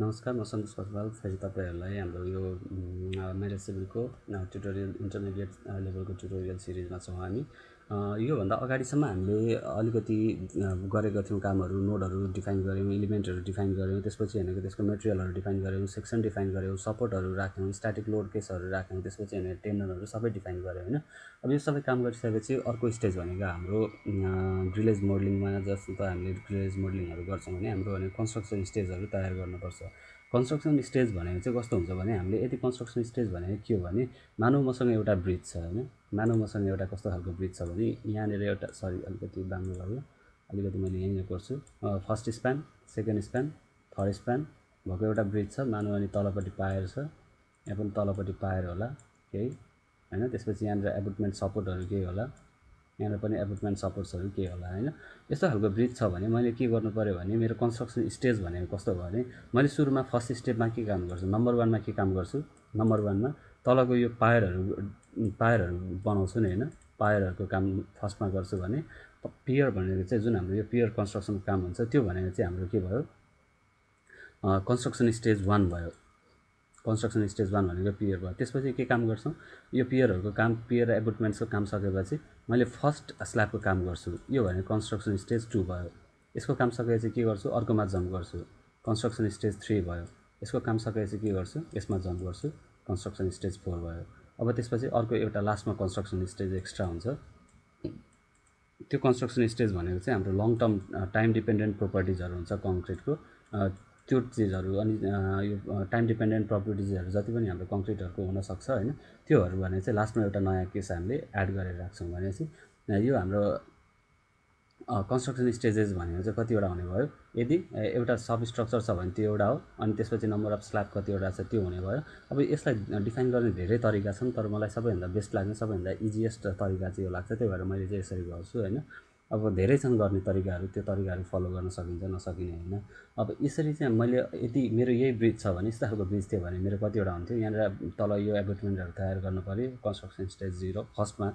नमस्कार, म सन्तोष पसवाल फेरि तपाईहरुलाई हाम्रो यो म्यारेज सिभिलको ट्युटोरियल इन्टरमिडिएट लेभलको ट्युटोरियल सिरिजमा छौँ हामी। योभन्दा अगाडिसम्म हामीले अलिकति गरेका थियौँ कामहरू, नोडहरू डिफाइन गऱ्यौँ, एलिमेन्टहरू डिफाइन गऱ्यौँ, त्यसपछि भनेको त्यसको मेटेरियलहरू डिफाइन गऱ्यौँ, सेक्सन डिफाइन गऱ्यौँ, सपोर्टहरू राख्यौँ, स्ट्याटिक लोड केसहरू राख्यौँ, त्यसपछि भनेको टेन्डनहरू सबै डिफाइन गऱ्यौँ हैन। अब यो सबै काम गरिसकेपछि अर्को स्टेज भनेको हाम्रो ग्रिलेज मोडलिङमा जस्तो हामीले ग्रिलेज मोडलिङहरू गर्छौँ भने हाम्रो भनेको कन्स्ट्रक्सन स्टेजहरू तयार गर्नुपर्छ। कन्स्ट्रक्सन स्टेज भनेको चाहिँ कस्तो हुन्छ भने हामीले यदि कन्स्ट्रक्सन स्टेज भनेको के हो भने मानव मसँग एउटा ब्रिज छ हैन। मानव मसँग एउटा कस्तो खालको ब्रिज छ भने यहाँनिर एउटा अलिकति बाङ्गो लाग्यो, अलिकति मैले यहीँ गर्छु। First span, second span, third span भएको एउटा ब्रिज छ। मानव अनि तलपट्टि पायर छ, यहाँ पनि तलपट्टि पायर होला केही हैन। त्यसपछि यहाँनिर एबुटमेन्ट सपोर्टहरू केही होला, यहाँ पनि एबुटमेन्ट सपोर्ट्सहरू के होला हैन। यस्तो खालको ब्रिज छ भने मैले के गर्नु पर्यो भने मेरो कन्स्ट्रक्सन स्टेज भनेको कस्तो भयो भने मैले सुरुमा फर्स्ट स्टेपमा के काम गर्छु, नम्बर 1 मा के काम गर्छु, नम्बर 1 मा तलको यो पायरहरू बनाउँछु नि हैन। पायरहरूको काम फर्स्टमा गर्छु भने पियर भनेको चाहिँ जुन हाम्रो यो पियर कन्स्ट्रक्सनको काम हुन्छ त्यो भनेको चाहिँ हाम्रो के भयो, कन्स्ट्रक्सन स्टेज 1 भयो। कन्स्ट्रक्सन स्टेज 1 भनेको पियर भयो। त्यसपछि के काम गर्छौँ, यो पियरहरूको काम, पियर र एबुटमेन्ट्सको काम सकेपछि मैले फर्स्ट स्ल्याबको काम गर्छु। यो भनेको कन्स्ट्रक्सन स्टेज 2 भयो। यसको काम सकेपछि के गर्छु, अर्कोमा जम्प गर्छु, कन्स्ट्रक्सन स्टेज 3 भयो। यसको काम सकेपछि के गर्छु, यसमा जम्प गर्छु, कन्स्ट्रक्सन स्टेज 4 भयो। अब त्यसपछि अर्को एउटा लास्टमा कन्स्ट्रक्सन स्टेज एक्स्ट्रा हुन्छ। त्यो कन्स्ट्रक्सन स्टेज भनेको चाहिँ हाम्रो लङ टर्म टाइम डिपेन्डेन्ट प्रोपर्टिजहरू हुन्छ कङ्क्रिटको, त्यो चिजहरू। अनि यो टाइम डिपेन्डेन्ट प्रोपर्टिजहरू जति पनि हाम्रो कङ्क्रिटहरूको हुनसक्छ हैन, त्योहरू भने चाहिँ लास्टमा एउटा नयाँ केस हामीले एड गरेर राख्छौँ। भनेपछि यो हाम्रो कन्स्ट्रक्सन स्टेजेस भनेको चाहिँ कतिवटा हुने भयो, यदि एउटा सब स्ट्रक्चर छ भने त्यो एउटा हो। अनि त्यसपछि नम्बर अफ स्ल्याब कतिवटा छ त्यो हुने भयो। अब यसलाई डिफाइन गर्ने धेरै तरिका छन्, तर मलाई सबैभन्दा बेस्ट लाग्ने, सबैभन्दा इजिएस्ट तरिका चाहिँ यो लाग्छ। त्यही भएर मैले चाहिँ यसरी गर्छु हैन। अब धेरै छन् गर्ने तरिकाहरू, त्यो तरिकाहरू फलो गर्न सकिन्छ, नसकिने हैन। अब यसरी चाहिँ मैले यदि मेरो यही ब्रिज छ भने, यस्तो खालको ब्रिज थियो भने मेरो कतिवटा हुन्थ्यो, यहाँनिर तल यो एबुटमेन्टहरू तयार गर्नु पऱ्यो। कन्स्ट्रक्सन स्टेज 0 फर्स्टमा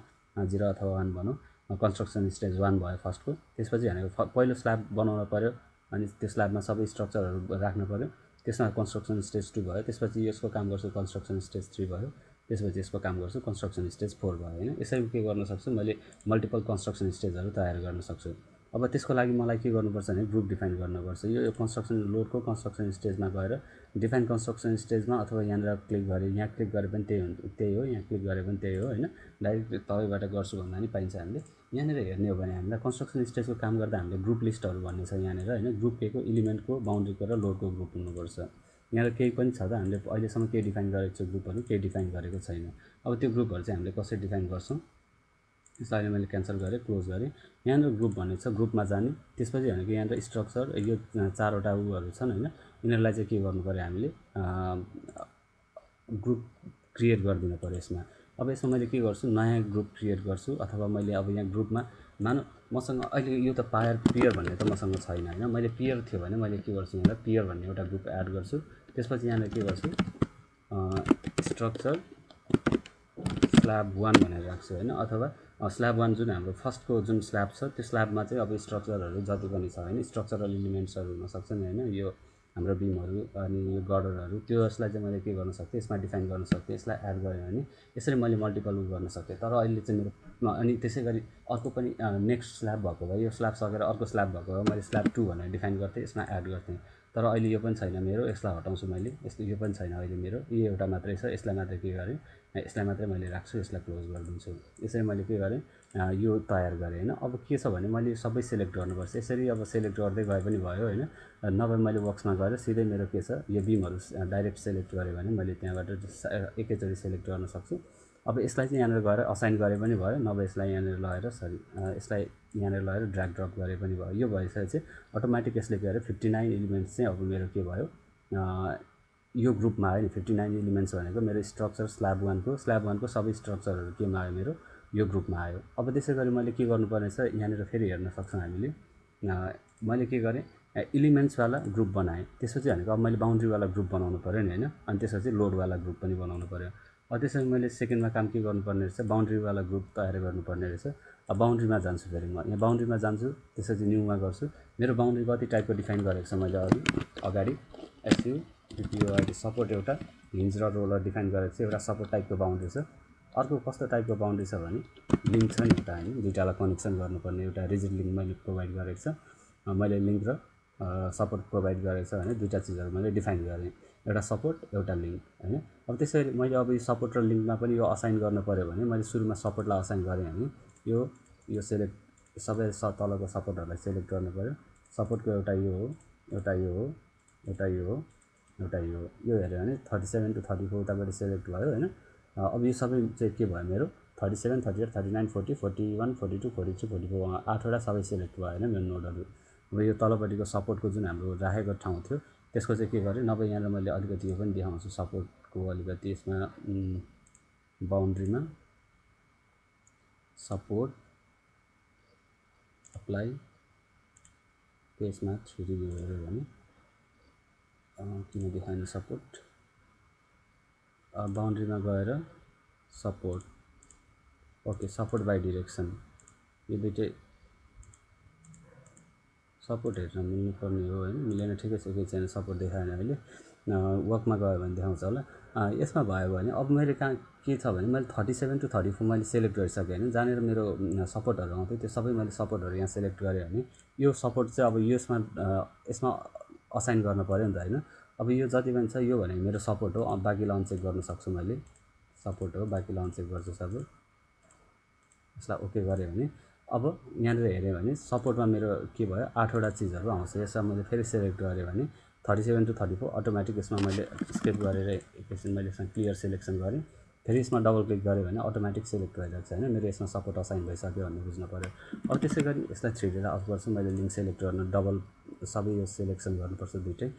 0 अथवा 1 भनौँ, कन्स्ट्रक्सन स्टेज 1 भयो फर्स्टको। त्यसपछि भनेको पहिलो स्ल्याब बनाउनु पऱ्यो, अनि त्यो स्ल्याबमा सबै स्ट्रक्चरहरू राख्नु पऱ्यो। त्यसमा कन्स्ट्रक्सन स्टेज 2 भयो। त्यसपछि यसको काम गर्छु, कन्स्ट्रक्सन स्टेज 3 भयो। त्यसपछि यसको काम गर्छु, कन्स्ट्रक्सन स्टेज 4 भयो हैन। यसरी के गर्न सक्छु, मैले मल्टिपल कन्स्ट्रक्सन स्टेजहरू तयार गर्न सक्छु। अब त्यसको लागि मलाई के गर्नुपर्छ भने ग्रुप डिफाइन गर्नुपर्छ। यो कन्स्ट्रक्सन लोडको कन्स्ट्रक्सन स्टेजमा गएर डिफाइन कन्स्ट्रक्सन स्टेजमा अथवा यहाँनिर क्लिक गरे, यहाँ क्लिक गरे पनि त्यही हो, यहाँ क्लिक गरे पनि त्यही हो हैन। डाइरेक्ट तलैबाट गर्छु भन्दा नि पाइन्छ हामीले। यहाँनिर हेर्ने हो भने हामीलाई कन्स्ट्रक्सन स्टेजको काम गर्दा हामीले ग्रुप लिस्टहरू भन्ने छ यहाँनिर हैन। ग्रुप केको एलिमेन्टको, बाउन्ड्रीको र लोडको ग्रुप हुनुपर्छ। यहाँनिर केही पनि छ त, हामीले अहिलेसम्म केही डिफाइन गरेको छ ग्रुपहरू, केही डिफाइन गरेको छैन। अब त्यो ग्रुपहरू चाहिँ हामीले कसरी डिफाइन गर्छौँ, यसलाई मैले क्यान्सल गरेँ, क्लोज गरेँ। यहाँनिर ग्रुप भन्ने छ, ग्रुपमा जाने। त्यसपछि भनेको यहाँनिर स्ट्रक्चर यो 4वटा उहरू छन् हैन। यिनीहरूलाई चाहिँ के गर्नु पऱ्यो, हामीले ग्रुप क्रिएट गरिदिनु पऱ्यो यसमा। अब यसमा मैले के गर्छु, नयाँ ग्रुप क्रिएट गर्छु, अथवा मैले अब यहाँ ग्रुपमा मानौँ मसँग अहिले यो त पियर भन्ने त मसँग छैन हैन। मैले पियर थियो भने मैले के गर्छु, यहाँनिर पियर भन्ने एउटा ग्रुप एड गर्छु। त्यसपछि यहाँनिर के गर्छु, स्ट्रक्चर स्ल्याब 1 भनेर राख्छु हैन। अथवा स्ल्याब 1 जुन हाम्रो फर्स्टको जुन स्ल्याब छ त्यो स्ल्याबमा चाहिँ अब स्ट्रक्चरहरू जति पनि छ हैन, स्ट्रक्चरल एलिमेन्ट्सहरू हुनसक्छन् हैन। यो हाम्रो बिमहरू अनि यो गर्डरहरू, त्यो यसलाई चाहिँ मैले के गर्न सक्थेँ, यसमा डिफाइन गर्न सक्थेँ। यसलाई एड गरेँ भने यसरी मैले मल्टिपल गर्न सक्थेँ। तर अहिले चाहिँ मेरो अनि त्यसै गरी अर्को पनि नेक्स्ट स्ल्याब भएको भए, यो स्ल्याब सकेर अर्को स्ल्याब भएको भए मैले स्ल्याब 2 भनेर डिफाइन गर्थेँ, यसमा एड गर्थेँ। तर अहिले यो पनि छैन मेरो, यसलाई हटाउँछु मैले। यो पनि छैन अहिले मेरो, यो एउटा मात्रै छ। यसलाई मात्रै के गरेँ, यसलाई मात्रै मैले राख्छु, यसलाई क्लोज गरिदिन्छु। यसरी मैले के गरेँ, यो तयार गरेँ हैन। अब के छ भने मैले सबै सेलेक्ट गर्नुपर्छ। यसरी अब सेलेक्ट गर्दै गए पनि भयो हैन। नभए मैले बक्समा गएर सिधै मेरो के छ, यो बिमहरू डाइरेक्ट सेलेक्ट गरेँ भने मैले त्यहाँबाट एकैचोटि सेलेक्ट गर्न सक्छु। अब यसलाई चाहिँ यहाँनिर गएर असाइन गरे पनि भयो, नभए यसलाई यहाँनिर लगेर यसलाई यहाँनिर लगेर ड्र्याग ड्रप गरे पनि भयो। यो भइसकेपछि अटोमेटिक यसले गएर 59 एलिमेन्ट्स चाहिँ अब मेरो के भयो, यो ग्रुपमा आयो नि। 59 एलिमेन्ट्स भनेको मेरो स्ट्रक्चर स्ल्याब 1 को सबै स्ट्रक्चरहरू केमा आयो, मेरो यो ग्रुपमा आयो। अब त्यसै गरी मैले के गर्नुपर्ने छ, यहाँनिर फेरि हेर्न सक्छौँ हामीले। मैले के गरेँ, एलिमेन्ट्सवाला ग्रुप बनाएँ। त्यसपछि भनेको अब मैले बाउन्ड्रीवाला ग्रुप बनाउनु पऱ्यो नि हैन। अनि त्यसपछि लोडवाला ग्रुप पनि बनाउनु पऱ्यो। अब त्यसरी मैले सेकेन्डमा काम के गर्नुपर्ने रहेछ, बाउन्ड्रीवाला ग्रुप तयार गर्नुपर्ने रहेछ। अब बाउन्ड्रीमा जान्छु, फेरि म यहाँ बाउन्ड्रीमा जान्छु, त्यसपछि न्यूमा गर्छु। मेरो बाउन्ड्री कति टाइपको डिफाइन गरेको छ मैले अगाडि SU यो अहिले सपोर्ट एउटा हिन्ज र रोलर डिफाइन गरेको छ एउटा सपोर्ट टाइपको बाउन्ड्री छ अर्को कस्तो टाइपको बाउन्ड्री छ भने लिङ्क छ नि एउटा हैन दुईटालाई कनेक्सन गर्नुपर्ने एउटा रिजिड लिङ्क मैले प्रोभाइड गरेको छ मैले लिङ्क र सपोर्ट प्रोभाइड गरेको छ हैन दुईटा चिजहरु मैले डिफाइन गरेँ एउटा सपोर्ट एउटा लिङ्क हैन अब त्यसैले मैले अब यो सपोर्ट र लिङ्कमा पनि यो असाइन गर्न पर्यो भने मैले सुरुमा सपोर्टलाई असाइन गरेँ भने यो सेलेक्ट सबै तलको सपोर्टहरुलाई सेलेक्ट गर्नु पर्यो सपोर्टको एउटा यो हो एउटा यो हो एउटा यो हो एउटा यो हेर्यो भने 37 to 34 उताबाट सेलेक्ट भयो हैन अब यो सबै चाहिँ के भयो मेरो 37 38 39 40 41 42 43 44 आठवटा सबै सेलेक्ट भयो हैन मेरो नोडहरु अब यो तलपट्टिको सपोर्टको जुन हाम्रो राखेको ठाउँ थियो त्यसको चाहिँ के गरेँ नभए यहाँ मैले अलिकति यो पनि देखाउँछु सपोर्टको अलिकति यसमा बाउन्ड्रीमा सपोर्ट अप्लाई त्यसमा 3D भ्यू हेर्यो भने किन देखाएन सपोर्ट बाउन्ड्रीमा गएर support okay support by direction यो दुईटै सपोर्ट हेर्न मिल्नु पर्ने हो हैन मिलेन ठिकै छ केही छैन सपोर्ट देखाएन अहिले वर्कमा गयो भने देखाउँछ होला यसमा भयो भने अब मैले कहाँ के छ भने मैले 37 to 34 मैले सेलेक्ट गरिसकेँ हैन जानेर मेरो सपोर्टहरु आउँथ्यो त्यो सबै मैले सपोर्टहरु यहाँ सेलेक्ट गरेँ भने यो सपोर्ट चाहिँ अब यसमा असाइन गर्न पर्यो नि त हैन अब यो जति पनि छ यो भने मेरो सपोर्ट हो बाकीलाई अनचेक गर्न सक्छु मैले सपोर्ट हो बाकीलाई अनचेक गर्छु सबै यसलाई ओके गरे भने अब यहाँनिर हेर्यो भने सपोर्टमा मेरो के भयो 8 वटा चीजहरु आउँछ यसमा मैले फेरि सेलेक्ट गरे भने 37 to 34 अटोमेटिक यसमा मैले स्केप गरेर एकैछिन मैले यसमा क्लियर सिलेक्सन गरे फेरि यसमा डबल क्लिक गरे भने अटोमेटिक सेलेक्ट भइरहेछ हैन मेरो यसमा सपोर्ट असाइन भइसक्यो भन्ने बुझ्न पर्यो अब त्यसैगरी यसलाई 3D लाई अफ गर्छु मैले लिंक सेलेक्ट गर्न डबल सबै यो सिलेक्सन गर्नुपर्छ दुईटै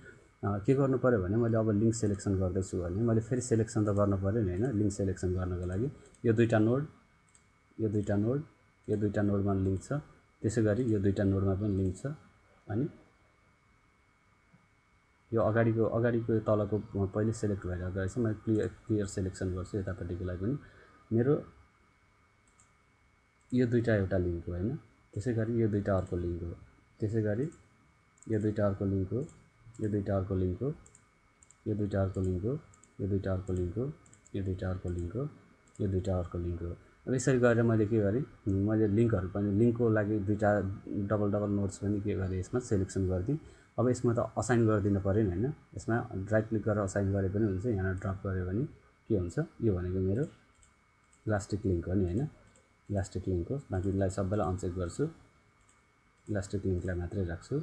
के गर्नु पर्यो भने मैले अब लिंक सिलेक्सन गर्दै छु भने मैले फेरि सिलेक्सन त गर्न पर्यो नि हैन लिंक सिलेक्सन गर्नको लागि यो दुईटा नोड यो दुईटा नोडमा लिंक छ त्यसैगरी यो दुईटा नोडमा पनि लिंक छ अनि यो अगाडिको तलको पहिले सेलेक्ट भइरहेको रहेछ मैले क्लियर सिलेक्सन गर्छु यतापट्टिकोलाई पनि मेरो यो दुईटा एउटा लिंक हो हैन त्यसैगरी यो दुईटा अर्को लिंक हो त्यसैगरी यो दुईटा अर्को लिंक हो यो दुईटा अर्को लिंक हो यो दुईटा अर्को लिंक हो यो दुईटा अर्को लिंक हो यो दुईटा अर्को लिंक हो यो दुईटा अर्को लिंक हो अब यसरी गरेर मैले के गरे मैले लिंकहरु पनि लिंकको लागि दुईटा डबल नोड्स पनि के गरे यसमा सिलेक्सन गर्दिन अब यसमा त असाइन गर्दिन पर्यो नि हैन यसमा राइट क्लिक गरेर असाइन गरे पनि हुन्छ यहाँ ड्रप गरे भने के हुन्छ यो भनेको मेरो इलास्टिक लिंक हो नि हैन इलास्टिक लिंक हो बाकीलाई सबैलाई अनचेक गर्छु इलास्टिक लिंकलाई मात्रै राख्छु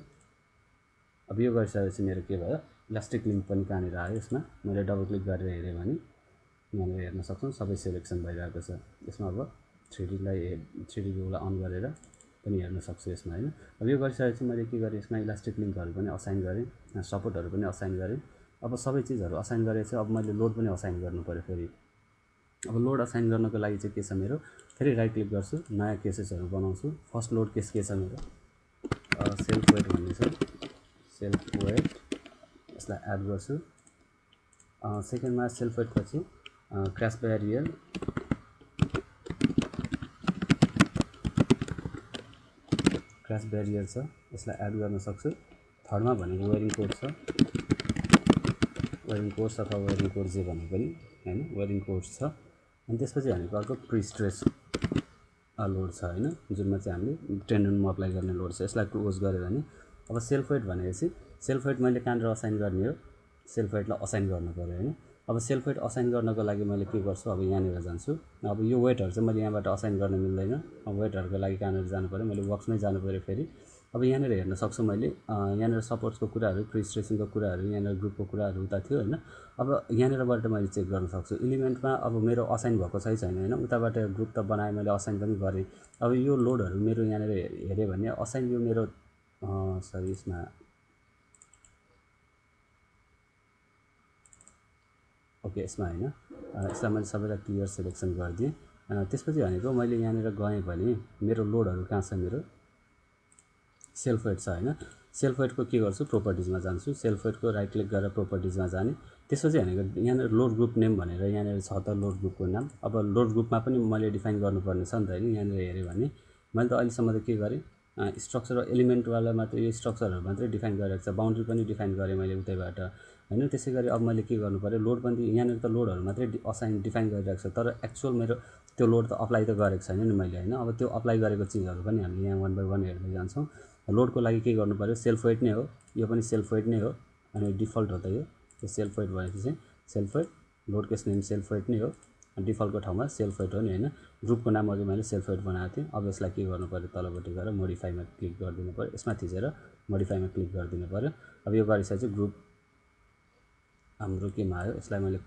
अब यो गरिसकेपछि मेरो के भयो इलास्टिक लिंक पनि कहाँनिर आयो यसमा मैले डबल क्लिक गरेर हेरे भने यहाँनिर हेर्न सक्छौं सबै सिलेक्सन भइरहेको छ यसमा अब 3D भ्यूलाई अन गरेर पनि हेर्न सक्छु यसमा हैन अब यो गरिसकेपछि मैले के गरे यसमा इलास्टिक लिंकहरु पनि असाइन गरे सपोर्टहरु पनि असाइन गरे अब सबै चीजहरु असाइन गरेपछि अब मैले लोड पनि असाइन गर्नु पर्यो फेरि अब लोड असाइन गर्नको लागि चाहिँ के छ मेरो फेरि राइट क्लिक गर्छु नयाँ केसेसहरु बनाउँछु फर्स्ट लोड केस के छ मेरो सेल्फ वेट भन्ने छ सेल्फ वेट यसलाई एड गर्छु सेकेन्डमा सेल्फ वेट पछि क्रैश बैरियर छ यसलाई एड गर्न सक्छु थर्डमा भनेको वेयरिङ कोड छ वेयरिङ कोर्स अथवा वेयरिङ कोड जे भने पनि हैन वेयरिङ कोर्स छ अनि त्यसपछि भनेको अर्को प्री स्ट्रेस लोड छ हैन जुनमा चाहिँ हामीले टेन्डनमा अप्लाई गर्ने लोड छ यसलाई क्लोज गरे भने अब सेल्फ वेट भनेपछि सेल्फ वेट मैले कहाँनिर असाइन गर्ने हो सेल्फ वेटलाई असाइन गर्नु पर्यो हैन अब सेल्फ वेट असाइन गर्नको लागि मैले के गर्छु अब यहाँनिर जान्छु अब यो वेटहरु चाहिँ मैले यहाँबाट असाइन गर्न मिल्दैन अब वेटहरुको लागि कहाँनिर जानु पर्यो मैले बक्समै जानु पर्यो फेरि अब यहाँनिर हेर्न सक्छु मैले यहाँनिर सपोर्ट्सको कुराहरु प्री स्ट्रेसिङको कुराहरु यहाँनिर ग्रुपको कुराहरु उता थियो हैन अब यहाँनिरबाट मैले चेक गर्न सक्छु एलिमेन्टमा अब मेरो असाइन भएको छैन हैन उताबाट ग्रुप त बनाए मैले असाइन पनि गरे अब यो लोडहरु मेरो यहाँनिर हेरे भने असाइन यो मेरो सरी यसमा ओके यसमा हैन यसलाई मैले सबैलाई क्लियर सिलेक्सन गर्दिए त्यसपछि भनेको मैले यहाँनिर गए भने मेरो लोडहरु कहाँ छ मेरो सेल्फ वेट छ हैन सेल्फ वेटको के गर्छु प्रोपर्टिजमा जान्छु सेल्फ वेटको राइट क्लिक गरेर प्रोपर्टिजमा जाने त्यसपछि भनेको यहाँनिर लोड ग्रुप नेम भनेर यहाँनिर छ त लोड ग्रुपको नाम अब लोड ग्रुपमा पनि मैले डिफाइन गर्नुपर्ने छ नि त हैन यहाँनिर हेरे भने मैले त अहिले सम्म त के गरे स्ट्रक्चर एलिमेन्टवाला मात्रै यो स्ट्रक्चरहरू मात्रै डिफाइन गरिरहेको छ, बााउन्ड्री पनि डिफाइन गरेँ मैले उतैबाट होइन। त्यसै गरी अब मैले के गर्नु पऱ्यो, लोड पनि यहाँनिर त लोडहरू मात्रै डिफाइन गरिरहेको छ, तर एक्चुअल मेरो त्यो लोड त अप्लाई त गरेको छैन नि मैले होइन। अब त्यो अप्लाई गरेको चिजहरू पनि हामीले यहाँ 1 by 1 हेर्दै जान्छौँ। लोडको लागि के गर्नु पऱ्यो, सेल्फ वेट नै हो, यो पनि सेल्फ वेट नै हो, अनि डिफल्ट हो त यो सेल्फ वेट भनेपछि चाहिँ self weight, load case name self weight नै हो, डिफल्टको ठाउँमा सेल्फ वेट हो नि होइन। ग्रुपको नाम अघि मैले सेल्फ वेट बनाएको थिएँ। अब यसलाई के गर्नु पऱ्यो, तलपट्टि गएर मोडिफाईमा क्लिक गरिदिनु पऱ्यो, यसमा थिचेर मोडिफाईमा क्लिक गरिदिनु पऱ्यो। अब यो गरिसकेपछि ग्रुप हाम्रो केमा आयो, यसलाई मैले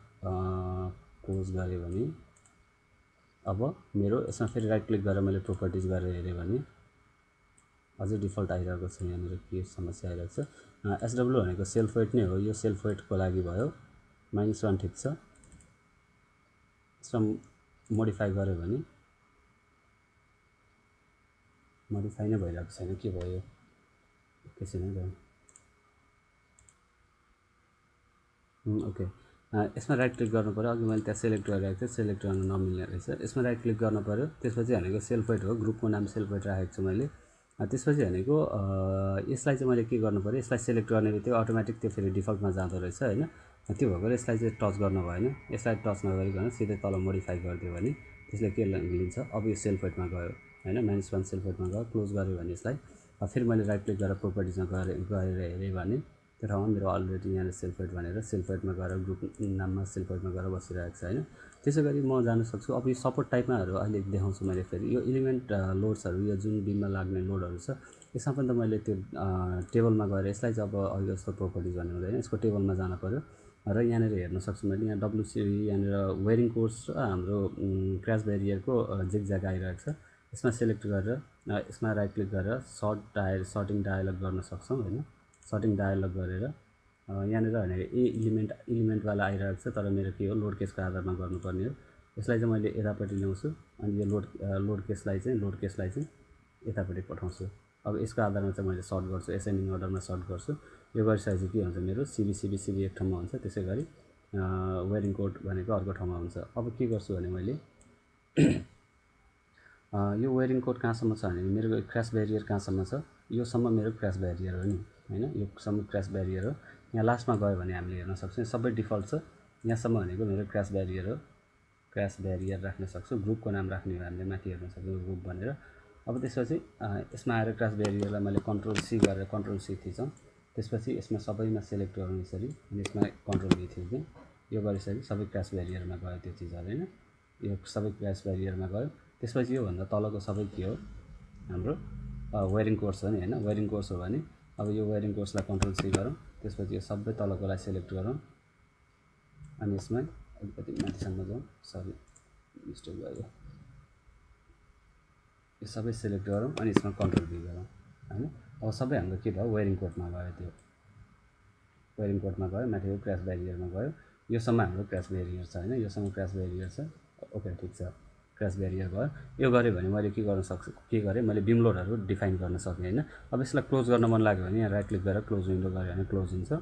क्लोज गरेँ भने अब मेरो यसमा फेरि राइट क्लिक गरेर मैले प्रोपर्टिज गरेर हेरेँ भने अझै डिफल्ट आइरहेको छ। यहाँनिर के समस्या आइरहेको छ, एसडब्ल्यू भनेको सेल्फ वेट नै हो, यो सेल्फ वेटको लागि भयो -1 ठिक छ। यसमा मोडिफाई गऱ्यो भने मोडिफाई नै भइरहेको छैन, के भयो एकैछिन है। ओके, यसमा राइट क्लिक गर्नु पऱ्यो, अघि मैले त्यहाँ सेलेक्ट गरिरहेको थिएँ, सेलेक्ट गर्न नमिल्ने रहेछ। यसमा राइट क्लिक गर्नु पऱ्यो, त्यसपछि भनेको सेल्फ वेट हो, ग्रुपको नाम सेल्फ वेट राखेको छु मैले। त्यसपछि भनेको यसलाई चाहिँ मैले के गर्नु पऱ्यो, यसलाई सेलेक्ट गर्ने बित्तिकै अटोमेटिक त्यो फेरि डिफल्टमा जाँदो रहेछ होइन। त्यो भएर यसलाई चाहिँ टच गर्नु भएन, यसलाई टच नगरिकन सिधै तल मोडिफाई गरिदियो भने त्यसले के लिन्छ, अब यो सेल्फ वेटमा गयो होइन, -1 सेल्फ वेटमा गयो। क्लोज गऱ्यो भने यसलाई फेरि मैले राइट क्लिक गरेर प्रोपर्टिजमा गएर हेरेँ भने त्यो ठाउँमा मेरो अलरेडी यहाँनिर सेल्फ वेट भनेर सेल्फ वेटमा गएर ग्रुप नाममा सेल्फ वेटमा गएर बसिरहेको छ होइन। त्यसै गरी म जान सक्छु। अब यो सपोर्ट टाइपमाहरू अहिले देखाउँछु मैले फेरि, यो इलिमेन्ट लोड्सहरू, यो जुन बिममा लाग्ने लोडहरू छ यसमा पनि त मैले त्यो टेबलमा गएर यसलाई चाहिँ अब अघि जस्तो प्रोपर्टिज भन्ने हुँदैन, यसको टेबलमा जानु पऱ्यो र यहाँनिर हेर्न सक्छु मैले, यहाँ WC यहाँनिर वेरिङ कोर्स र हाम्रो क्र्यास ब्यारियरको जिगज्याग आइरहेको छ। यसमा सेलेक्ट गरेर यसमा राइट क्लिक गरेर सर्टिङ डायलग गर्न सक्छौँ होइन। सर्टिङ डायलग गरेर यहाँनिर भनेको इलिमेन्टवाला आइरहेको छ, तर मेरो के हो, लोड केसको आधारमा गर्नुपर्ने हो। यसलाई चाहिँ मैले यतापट्टि ल्याउँछु अनि यो लोड केसलाई चाहिँ यतापट्टि पठाउँछु। अब यसको आधारमा चाहिँ मैले सर्ट गर्छु, एसेन्डिङ अर्डरमा सर्ट गर्छु। यो गरिसकेपछि के हुन्छ, मेरो सिबी एक ठाउँमा हुन्छ, त्यसै गरी वेरिङ कोड भनेको अर्को ठाउँमा हुन्छ। अब के गर्छु भने मैले यो वेरिङ कोड कहाँसम्म छ भने मेरो क्र्यास ब्यारियर कहाँसम्म छ, योसम्म मेरो क्र्यास ब्यारियर हो नि होइन, योसम्म क्र्यास ब्यारियर हो। यहाँ लास्टमा गयो भने हामीले हेर्न सक्छौँ सबै डिफल्ट छ, यहाँसम्म भनेको मेरो क्र्यास ब्यारियर हो। क्र्यास ब्यारियर राख्न सक्छु, ग्रुपको नाम राख्ने हो हामीले, माथि हेर्न सक्छौँ ग्रुप भनेर। अब त्यसपछि यसमा आएर क्र्यास ब्यारियरलाई मैले कन्ट्रोल-C गरेर कन्ट्रोल-C थिचौँ। त्यसपछि यसमा सबैमा सेलेक्ट गरौँ यसरी, अनि यसमा कन्ट्रोल-V थिच्यौँ। यो गरिसकेपछि सबै क्र्यास ब्यारियरमा गयो त्यो चिजहरू होइन, यो सबै क्र्यास ब्यारियरमा गयो। त्यसपछि योभन्दा तलको सबै के हो, हाम्रो वेरिङ कोर्स हो नि होइन। वेरिङ कोर्स हो भने अब यो वेरिङ कोर्सलाई कन्ट्रोल-C गरौँ, त्यसपछि यो सबै तलकोलाई सेलेक्ट गरौँ अनि यसमा अलिकति माथिसम्म जाउँ, सरी मिस्टेक भयो, यो सबै सेलेक्ट गरौँ अनि यसमा कन्ट्रोल-V गरौँ होइन। अब सबै हाम्रो के भयो, वेरिङ कोडमा गयो, त्यो वेरिङ कोडमा गयो, माथिको क्र्यास ब्यारियरमा गयो। योसम्म हाम्रो क्र्यास ब्यारियर छ होइन, योसम्म क्र्यास ब्यारियर छ। ओके ठिक छ, क्र्यास ब्यारियर भयो। यो गरेँ भने मैले के गर्न सक्छु, के गरेँ मैले बिम लोडहरू डिफाइन गर्न सकेँ होइन। अब यसलाई क्लोज गर्न मन लाग्यो भने यहाँ राइट क्लिक गरेर क्लोज विन्डो गऱ्यो भने क्लोज हुन्छ।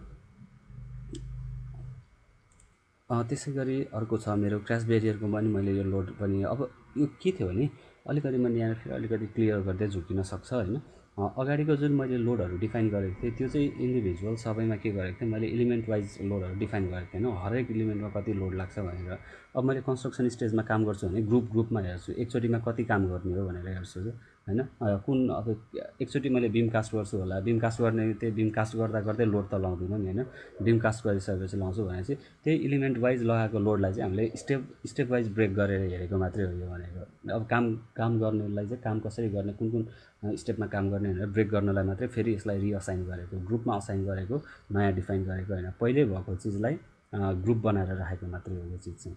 त्यसै गरी अर्को छ मेरो क्र्यास ब्यारियरको पनि मैले यो लोड पनि, अब यो के थियो भने अलिकति मैले यहाँ फेरि अलिकति क्लियर गर्दै झुकिन सक्छ होइन। अगाडिको जुन मैले लोडहरू डिफाइन गरेको थिएँ त्यो चाहिँ इन्डिभिजुअल सबैमा के गरेको थिएँ मैले, इलिमेन्ट वाइज लोडहरू डिफाइन गरेको थिएँ होइन, हरेक इलिमेन्टमा कति लोड लाग्छ भनेर। अब मैले कन्स्ट्रक्सन स्टेजमा काम गर्छु भने ग्रुपमा हेर्छु, एकचोटिमा कति काम गर्ने हो भनेर हेर्छु कि होइन, कुन अब एकचोटि मैले बिम कास्ट गर्छु होला, बिम कास्ट गर्ने त्यही बिम कास्ट गर्दा गर्दै लोड त लाउँदिनँ नि होइन। बिम कास्ट गरिसकेपछि लाउँछु भने चाहिँ त्यही इलिमेन्ट वाइज लगाएको लोडलाई चाहिँ हामीले स्टेप वाइज ब्रेक गरेर हेरेको मात्रै हो यो भनेको। अब काम गर्नेलाई चाहिँ काम कसरी गर्ने, कुन स्टेपमा काम गर्ने भनेर ब्रेक गर्नलाई मात्रै फेरि यसलाई रिअसाइन गरेको, ग्रुपमा असाइन गरेको, नयाँ डिफाइन गरेको होइन, पहिल्यै भएको चिजलाई ग्रुप बनाएर राखेको मात्रै हो यो चिज चाहिँ।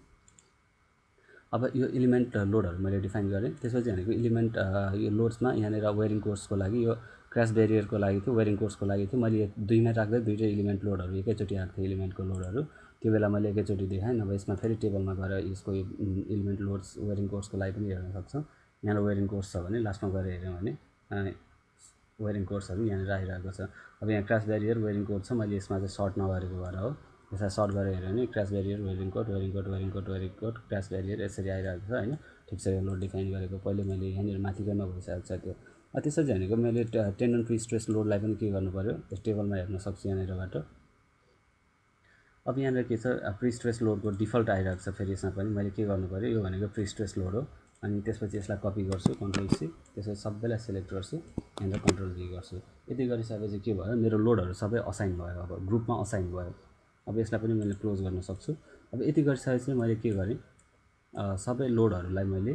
अब यो इलिमेन्ट लोडहरू मैले डिफाइन गरेँ, त्यसपछि भनेको इलिमेन्ट यो लोड्समा यहाँनिर वेरिङ कोर्सको लागि यो क्र्यास ब्यारियरको लागि थियो, वेरिङ कोर्सको लागि थियो, मैले दुईमा राख्दै दुईटै इलिमेन्ट लोडहरू एकैचोटि आएको थियो इलिमेन्टको लोडहरू, त्यो बेला मैले एकैचोटि देखाएँ। नभए यसमा फेरि टेबलमा गएर यसको इलिमेन्ट लोड्स वेरिङ कोर्सको लागि पनि हेर्न सक्छौँ। यहाँनिर वेरिङ कोर्स छ भने लास्टमा गएर हेऱ्यौँ भने वेरिङ कोर्सहरू यहाँनिर आइरहेको छ। अब यहाँ क्र्यास ब्यारियर वेरिङ कोड छ, मैले यसमा चाहिँ सर्ट नगरेको भएर हो। यसलाई सर्ट गरेर हेऱ्यो भने crash barrier wearing code crash barrier यसरी आइरहेको छ होइन। ठिक छ, यो लोड डिफाइन गरेको पहिले मैले यहाँनिर माथिकैमा भइसकेको छ त्यो त्यसरी भनेको मैले टेन्डन प्री स्ट्रेस लोडलाई पनि के गर्नु पऱ्यो, त्यस टेबलमा हेर्न सक्छु यहाँनिरबाट। अब यहाँनिर के छ, प्री स्ट्रेस लोडको डिफल्ट आइरहेको छ। फेरि यसमा पनि मैले के गर्नु पऱ्यो, यो भनेको प्री स्ट्रेस लोड हो। अनि त्यसपछि यसलाई कपी गर्छु, कन्ट्रोल सी, त्यसपछि सबैलाई सेलेक्ट गर्छु, यहाँनिर कन्ट्रोल भी गर्छु। यति गरिसकेपछि के भयो, मेरो लोडहरू सबै असाइन भयो, अब ग्रुपमा असाइन भयो। अब यसलाई पनि मैले क्लोज गर्न सक्छु। अब यति गरिसकेपछि मैले के गरेँ, सबै लोडहरूलाई मैले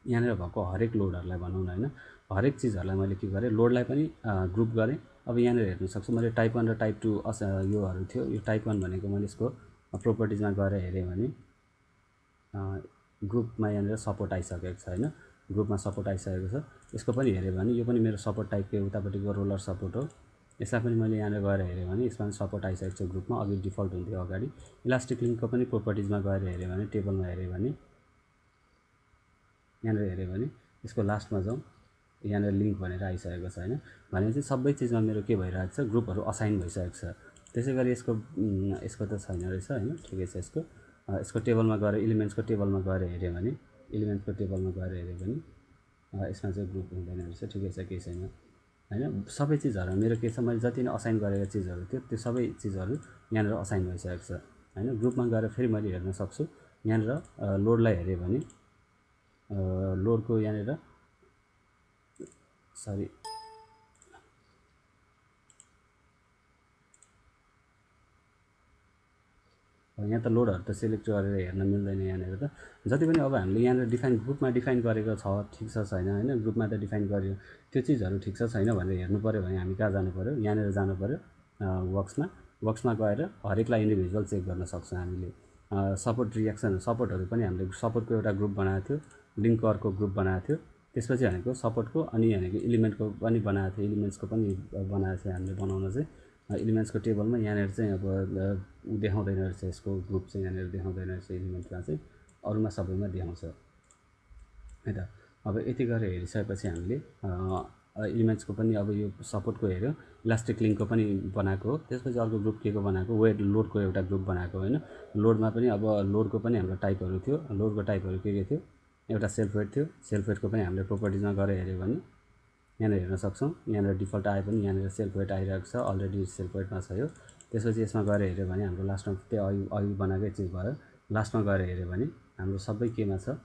यहाँनिर भएको हरेक लोडहरूलाई भनौँ न होइन, हरेक चिजहरूलाई मैले के गरेँ, लोडलाई पनि ग्रुप गरेँ। अब यहाँनिर हेर्न सक्छु मैले टाइप 1 र टाइप 2 योहरू थियो। यो टाइप 1 भनेको मैले यसको प्रोपर्टिजमा गएर हेरेँ भने ग्रुपमा यहाँनिर सपोर्ट आइसकेको छ होइन, ग्रुपमा सपोर्ट आइसकेको छ। यसको पनि हेऱ्यो भने यो पनि मेरो सपोर्ट टाइपको उतापट्टिको रोलर सपोर्ट हो। यसलाई पनि मैले यहाँनिर गएर हेरेँ भने यसमा पनि सपोर्ट आइसकेको छ ग्रुपमा, अघि डिफल्ट हुन्थ्यो अगाडि। इलास्टिक लिङ्कको पनि प्रोपर्टिजमा गएर हेऱ्यो भने, टेबलमा हेऱ्यो भने, यहाँनिर हेऱ्यो भने यसको लास्टमा जाउँ, यहाँनिर लिङ्क भनेर आइसकेको छ होइन। भनेपछि सबै चिजमा मेरो के भइरहेको छ, ग्रुपहरू असाइन भइसकेको छ। त्यसै गरी यसको त छैन रहेछ होइन, ठिकै छ। यसको टेबलमा गएर इलिमेन्ट्सको टेबलमा गएर हेऱ्यो भने, इलिमेन्ट्सको टेबलमा गएर हेऱ्यो भने यसमा चाहिँ ग्रुप हुँदैन रहेछ, ठिकै छ, केही छैन होइन। सबै चिजहरू मेरो के छ, मैले जति नै असाइन गरेका चिजहरू थियो त्यो सबै चिजहरू यहाँनिर असाइन भइसकेको छ होइन। ग्रुपमा गएर फेरि मैले हेर्न सक्छु, यहाँनिर लोडलाई हेऱ्यो भने लोडको यहाँनिर सरी यहाँ त लोडहरू त सेलेक्ट गरेर हेर्न मिल्दैन यहाँनिर त। जति पनि अब हामीले यहाँनिर ग्रुपमा डिफाइन गरेको छ, ठिक छ छैन होइन, ग्रुपमा त डिफाइन गर्यो, त्यो चिजहरू ठिक छ छैन भनेर हेर्नु पऱ्यो भने हामी कहाँ जानु पऱ्यो, यहाँनिर जानु पऱ्यो वर्क्समा गएर हरेकलाई इन्डिभिजुअल चेक गर्न सक्छौँ हामीले। सपोर्ट रियाक्सन, सपोर्टहरू पनि हामीले सपोर्टको एउटा ग्रुप बनाएको थियो, लिङ्कको अर्को ग्रुप बनाएको थियो, त्यसपछि भनेको सपोर्टको अनि भनेको इलिमेन्टको पनि बनाएको थियो, इलिमेन्ट्सको पनि बनाएको थियो हामीले बनाउन चाहिँ। इलिमेन्ट्सको टेबलमा यहाँनिर चाहिँ अब देखाउँदैन रहेछ, यसको ग्रुप चाहिँ यहाँनिर देखाउँदैन रहेछ, इलिमेन्टमा चाहिँ, अरूमा सबैमा देखाउँछ है त। अब यति गरेर हेरिसकेपछि हामीले इलिमेन्ट्सको पनि अब यो सपोर्टको हेऱ्यो, इलास्टिक लिङ्कको पनि बनाएको हो। त्यसपछि अर्को ग्रुप के को बनाएको, वेट लोडको एउटा ग्रुप बनाएको होइन। लोडमा पनि अब लोडको पनि हाम्रो टाइपहरू थियो, लोडको टाइपहरू के थियो, एउटा सेल्फ वेट थियो। सेल्फ वेटको पनि हामीले प्रोपर्टिजमा गएर हेऱ्यो भने यहाँनिर हेर्न सक्छौँ, यहाँनिर डिफल्ट आए पनि यहाँनिर सेल्फ वेट आइरहेको छ, अलरेडी सेल्फ वेटमा छ यो। त्यसपछि यसमा गएर हेऱ्यो भने हाम्रो लास्टमा त्यो अघि बनाएकै चिज भयो। लास्टमा गएर हेऱ्यो भने हाम्रो सबै केमा छ,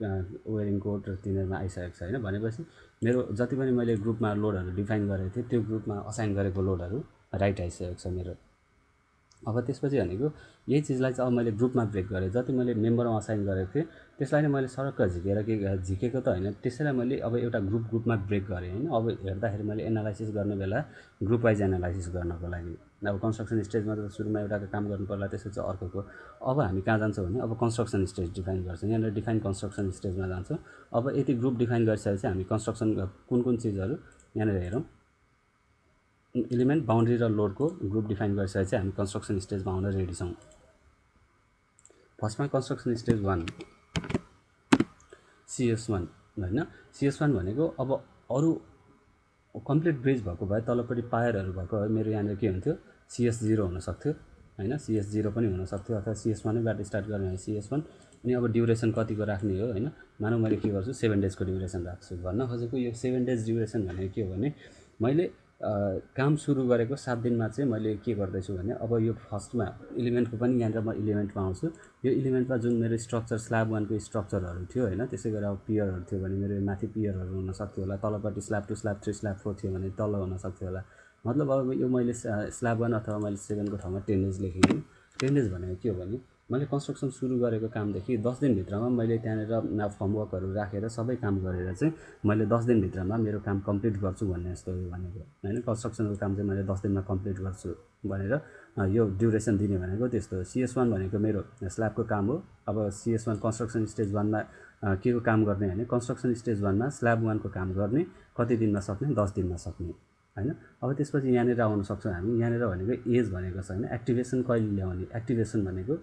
वेरिङ कोड र तिनीहरूमा आइसकेको छ होइन। भनेपछि मेरो जति पनि मैले ग्रुपमा लोडहरू डिफाइन गरेको थिएँ त्यो ग्रुपमा असाइन गरेको लोडहरू राइट आइसकेको छ मेरो। अब त्यसपछि भनेको यही चिजलाई चाहिँ अब मैले ग्रुपमा ब्रेक गरेँ, जति मैले मेम्बरमा असाइन गरेको थिएँ त्यसलाई नै मैले सरक्क झिकेको त होइन, त्यसैलाई मैले अब एउटा ग्रुपमा ब्रेक गरेँ होइन। अब हेर्दाखेरि मैले एनालाइसिस गर्ने बेला ग्रुप वाइज एनालाइसिस गर्नको लागि अब कन्स्ट्रक्सन स्टेजमा त सुरुमा एउटाको काम गर्नु पर्ला, त्यसपछि अर्कोको। अब हामी कहाँ जान्छौँ भने अब कन्स्ट्रक्सन स्टेज डिफाइन गर्छौँ, यहाँनिर डिफाइन कन्स्ट्रक्सन स्टेजमा जान्छौँ। अब यति ग्रुप डिफाइन गरिसकेपछि हामी कन्स्ट्रक्सन कुन चिजहरू यहाँनिर हेरौँ, इलिमेन्ट, बााउन्ड्री र लोडको ग्रुप डिफाइन गरिसकेपछि हामी कन्स्ट्रक्सन स्टेजमा आउन रेडी छौँ। फर्स्टमा कन्स्ट्रक्सन स्टेज 1 CS1 होइन। CS1 भनेको अब अरू कम्प्लिट ब्रिज भएको भए तलपट्टि पायरहरू भएको भए मेरो यहाँनिर के हुन्थ्यो, CS0 हुनसक्थ्यो होइन, CS0 पनि हुनसक्थ्यो, अथवा CS1बाट स्टार्ट गर्ने भने CS1। अनि अब ड्युरेसन कतिको राख्ने हो होइन, मानौँ मैले के गर्छु 7 डेजको ड्युरेसन राख्छु। भन्न खोजेको यो 7 डेज ड्युरेसन भनेको के हो भने मैले काम सुरु गरेको 7 दिनमा चाहिँ मैले के गर्दैछु भने अब यो फर्स्टमा इलिमेन्टको पनि यहाँनिर म इलिमेन्टमा आउँछु। यो इलिमेन्टमा जुन मेरो स्ट्रक्चर स्ल्याब 1को स्ट्रक्चरहरू थियो होइन, त्यसै गरी अब पियरहरू थियो भने मेरो माथि पियरहरू हुनसक्थ्यो होला, तलपट्टि स्ल्याब 2 स्ल्याब 3 स्ल्याब 4 थियो भने तल हुनसक्थ्यो होला। मतलब अब यो मैले स्ल्याब 1 अथवा मैले 7 को ठाउँमा 10 डेज लेखेँ। 10 डेज भनेको के हो भने मैले कन्स्ट्रक्सन सुरु गरेको कामदेखि 10 दिनभित्रमा मैले त्यहाँनिर फर्मवर्कहरू राखेर सबै काम गरेर चाहिँ मैले 10 दिनभित्रमा मेरो काम कम्प्लिट गर्छु भन्ने जस्तो हो भनेको होइन। कन्स्ट्रक्सनको काम चाहिँ मैले 10 दिनमा कम्प्लिट गर्छु भनेर यो ड्युरेसन दिने भनेको त्यस्तो हो। CS1 भनेको मेरो स्ल्याबको काम हो। अब CS1 कन्स्ट्रक्सन स्टेज 1मा के को काम गर्ने भने कन्स्ट्रक्सन स्टेज 1मा स्ल्याब 1को काम गर्ने कति दिनमा सक्ने, 10 दिनमा सक्ने होइन। अब त्यसपछि यहाँनिर आउन सक्छौँ हामी, यहाँनिर भनेको एज भनेको छ होइन, एक्टिभेसन कहिले ल्याउने, एक्टिभेसन भनेको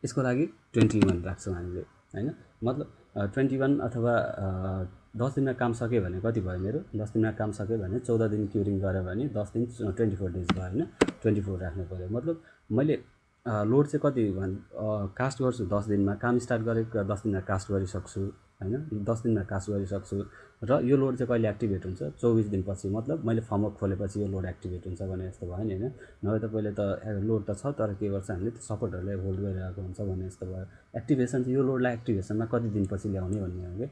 यसको लागि 21 राख्छौँ हामीले होइन। मतलब 21 अथवा 10 दिनमा काम सक्यो भने कति भयो मेरो, 10 दिनमा काम सक्यो भने 14 दिन क्युरिङ गऱ्यो भने 10 दिन 24 डेज भयो होइन, 24 राख्नु पऱ्यो। मतलब मैले लोड चाहिँ कति कास्ट गर्छु 10 दिनमा, काम स्टार्ट गरेको 10 दिनमा कास्ट गरिसक्छु हैन 10 दिनमा कास्ट गरिसक्छु र यो लोड चाहिँ कहिले एक्टिभेट हुन्छ 24 दिनपछि मतलब मैले फर्मवर्क खोलेपछि यो लोड एक्टिभेट हुन्छ भने जस्तो भयो नि हैन नभए त पहिले त लोड त छ तर के गर्छ हामीले त्यो सपोर्टहरूलाई होल्ड गरिरहेको हुन्छ भने जस्तो भयो एक्टिभेसन चाहिँ यो लोडलाई एक्टिभेसनमा कति दिनपछि ल्याउने भन्ने हो कि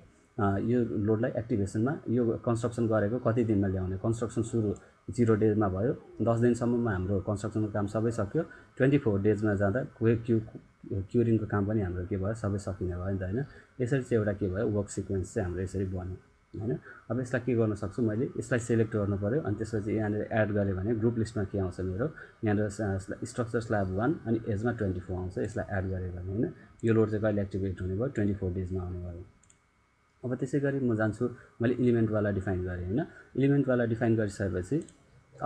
यो लोडलाई एक्टिभेसनमा यो कन्स्ट्रक्सन गरेको कति दिनमा ल्याउने कन्स्ट्रक्सन सुरु 0 डेजमा भयो 10 दिनसम्ममा हाम्रो कन्स्ट्रक्सनको काम सबै सक्यो 24 डेजमा जाँदा क्युरिङको काम पनि हाम्रो के भयो सबै सकिने भयो नि त हैन यसरी चाहिँ एउटा के भयो वर्क सिक्वेन्स चाहिँ हाम्रो यसरी बन्यो हैन अब यसलाई के गर्न सक्छु मैले यसलाई सिलेक्ट गर्नु पर्यो अनि त्यसपछि यहाँनिर एड गरेँ भने ग्रुप लिस्टमा के आउँछ मेरो यहाँनिर स्ट्रक्चर स्ल्याब 1 अनि एजमा 24 आउँछ यसलाई एड गरेँ भने हैन यो लोड चाहिँ कहिले एक्टिभेट हुने भयो 24 डेजमा आउने भयो अब त्यसै गरी म जान्छु मैले इलिमेन्टवाला डिफाइन गरेँ हैन इलिमेन्टवाला डिफाइन गरिसकेपछि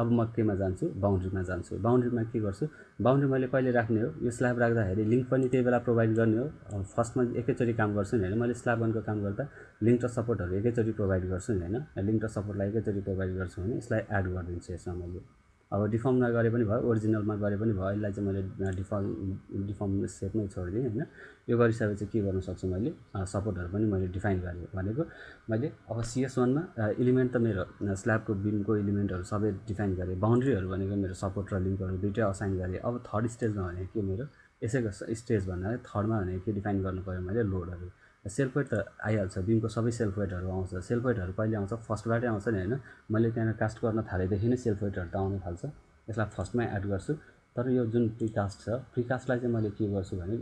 अब म केमा जान्छु बाउन्ड्रीमा जान्छु बाउन्ड्रीमा के गर्छु बाउन्ड्री मैले कहिले राख्ने हो यो स्ल्याब राख्दाखेरि लिङ्क पनि त्यही बेला प्रोभाइड गर्ने हो फर्स्टमा एकैचोटि काम गर्छु नि हैन मैले स्ल्याब 1 को काम गर्दा लिङ्क र सपोर्टहरू एकैचोटि प्रोभाइड गर्छु नि हैन लिङ्क र सपोर्टलाई एकैचोटि प्रोभाइड गर्छु भने यसलाई एड गरिदिन्छु यसमा मैले अब डिफर्ममा गरे पनि भयो ओरिजिनलमा गरे पनि भयो यसलाई चाहिँ मैले डिफर्म सेपमै छोडिदिएँ हैन यो गरिसकेपछि के गर्न सक्छु मैले सपोर्टहरू पनि मैले डिफाइन गरेँ भनेको मैले अब CS1 मा इलिमेन्ट त मेरो स्ल्याबको बिमको इलिमेन्टहरू सबै डिफाइन गरेँ बाउन्ड्रीहरू भनेको मेरो सपोर्ट र लिङ्कहरू दुईटै असाइन गरेँ अब थर्ड स्टेजमा भनेको के मेरो यसैको स्टेज भन्नाले थर्डमा भनेको के डिफाइन गर्नु पर्यो मैले लोडहरू सेल्फ वेट त आइहाल्छ बिमको सबै सेल्फ वेटहरू आउँछ सेल्फ वेटहरू कहिले आउँछ फर्स्टबाटै आउँछ नि हैन मैले त्यहाँ कास्ट गर्न थालेदेखि नै सेल्फ वेटहरू त आउन थाल्छ यसलाई फर्स्टमै एड गर्छु तर यो जुन प्रिकास्ट छ प्रिकास्टलाई चाहिँ मैले के गर्छु भने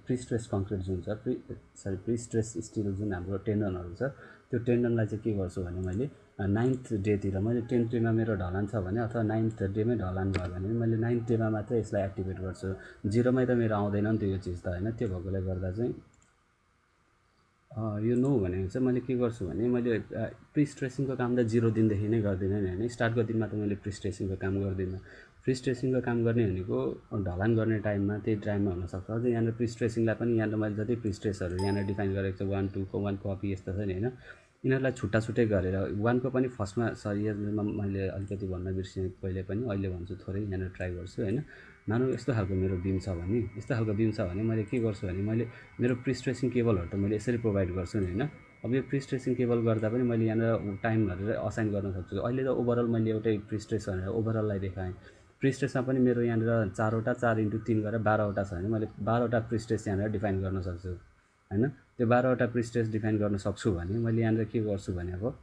प्रिस्ट्रेस कङ्क्रिट जुन छ प्रिस्ट्रेस स्टिल जुन हाम्रो टेन्डनहरू छ त्यो टेन्डनलाई चाहिँ के गर्छु भने मैले 9th डेतिर मैले 10th डेमा मेरो ढलान छ भने अथवा 9th डेमै ढलान भयो भने मैले 9th डेमा मात्रै यसलाई एक्टिभेट गर्छु 0मै त मेरो आउँदैन नि त यो चिज त हैन त्यो भएकोले गर्दा चाहिँ यो नो भनेको चाहिँ मैले के गर्छु भने मैले प्रिस्ट्रेसिङको काम त 0 दिनदेखि नै गर्दिनँ नि हैन स्टार्टको दिनमा त मैले प्रिस्ट्रेसिङको काम गर्दिनँ प्रिस्ट्रेसिङको काम गर्ने भनेको ढलान गर्ने टाइममा त्यही टाइममा हुनसक्छ अझै यहाँनिर प्रिस्ट्रेसिङलाई पनि यहाँनिर मैले जति प्रिस्ट्रेसहरू यहाँनिर डिफाइन गरेको छु 1 2 को 1 कपी यस्तो छ नि हैन यिनीहरूलाई छुट्टा छुट्टै गरेर 1 को पनि फर्स्टमा सरी यसमा मैले अलिकति भन्न बिर्सेँ पहिले पनि अहिले भन्छु थोरै यहाँनिर ट्राई गर्छु हैन मानौ यस्तो खालको मेरो बिम छ भने यस्तो खालको बिम छ भने मैले के गर्छु भने मैले मेरो प्रिस्ट्रेसिङ केबलहरू त मैले यसरी प्रोभाइड गर्छु नि हैन अब यो प्रिस्ट्रेसिङ केबल गर्दा पनि मैले यहाँनिर टाइमहरू असाइन गर्न सक्छु अहिले त ओभरअल मैले एउटै प्रिस्ट्रेस भनेर ओभरअललाई देखाएँ प्रिस्ट्रेसमा पनि मेरो यहाँनिर 4वटा 4x3 गरेर 12वटा छ भने मैले 12वटा प्रिस्ट्रेस यहाँनिर डिफाइन गर्न सक्छु हैन त्यो 12वटा प्रिस्ट्रेस डिफाइन गर्न सक्छु भने मैले यहाँनिर के गर्छु भने अब